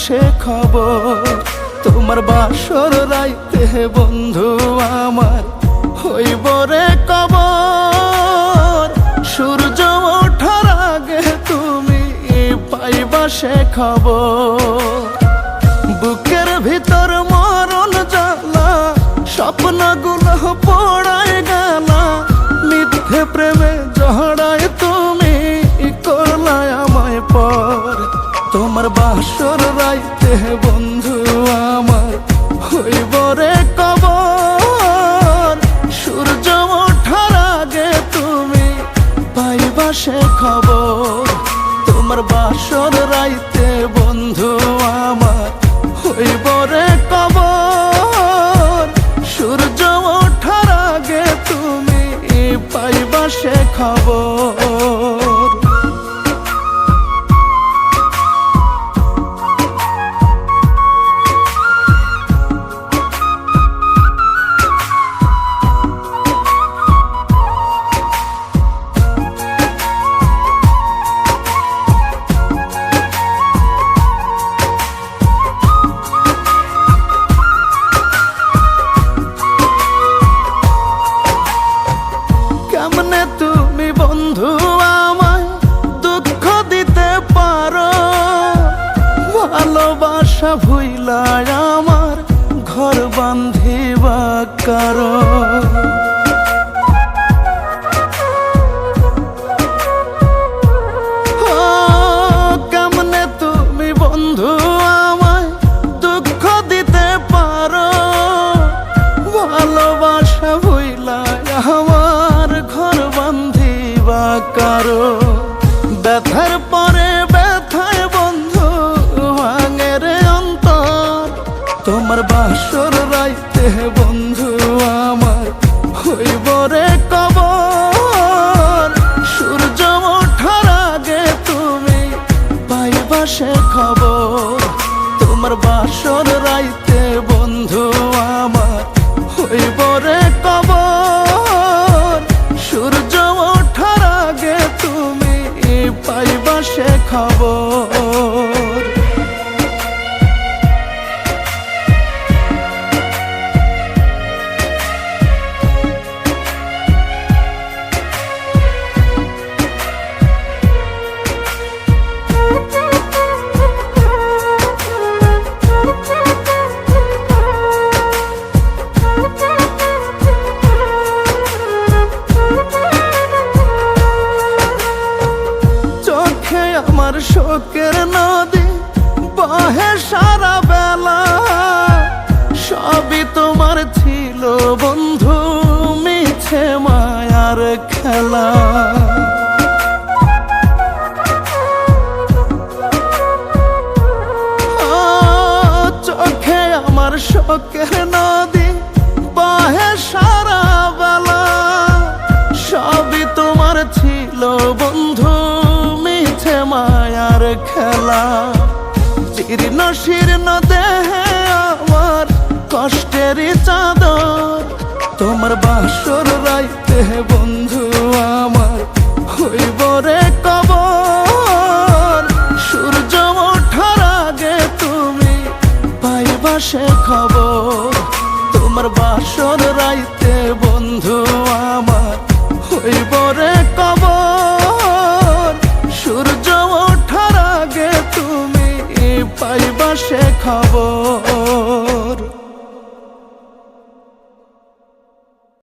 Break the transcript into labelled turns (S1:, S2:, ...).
S1: সে খবর। তোমার বাসর রাইতে বন্ধু আমার হইব রে কবর। সূর্য ওঠার আগে তুমি পাইবা সে খবর। বুকের ভিতর মরণ জ্বালা, স্বপ্নগুলো পোড়ায় গেলা। মিথ্যে প্রেমে জড়ায় তুমি করলায় আমায় পর। তোমার বাসর রাইতে বন্ধু আমার হইব রে কবর। সূর্য ওঠার আগে তুমি পাইবা সে খবর। তোমার বাসর রাইতে বন্ধু আমার হইব রে কবর। সূর্য ওঠার আগে তুমি পাইবা সে খবর। কেমনে তুমি বন্ধু আমায় দুঃখ দিতে পারো? ভালোবাসা ভুইলায় আমার ঘর বান্ধিবা কারো। কেমনে তুমি বন্ধু আমায় দুঃখ দিতে পারো? ভালোবাসা ভুইলায় আমার ঘর বান্ধিবা কারো। ব্যথার পরে ব্যথায় বন্ধু ভাঙে রে অন্তর। তোমার বাসর রাইতে বন্ধু আমার হইব রে কবর। সূর্য ওঠার আগে তুমি পাইবা সে খবর। তোমার বাসর রাইতে বন্ধু আমার হইব রে কবর। সূর্য ওঠার আগে তুমি পাইবা সে খবর। আমার শোকের নদী বহে সারা বেলা। সবই তোমার ছিল বন্ধু মিছে মায়ার খেলা। চোখে আমার শোকের নদী বহে সারা বেলা। সবই তোমার ছিল বন্ধু মিছে মায়ার খেলা। জীর্ণ শীর্ণ দেহে আমার কষ্টের চাদর। তোমার বাসর রাইতে বন্ধু আমার হইব রে কবর। সূর্য ওঠার আগে তুমি পাইবা সে খবর। তোমার বাসর রাইতে বন্ধু আমার হইব রে কবর। সূর্য ওঠার আগে তুমি পাইবা সে খবর।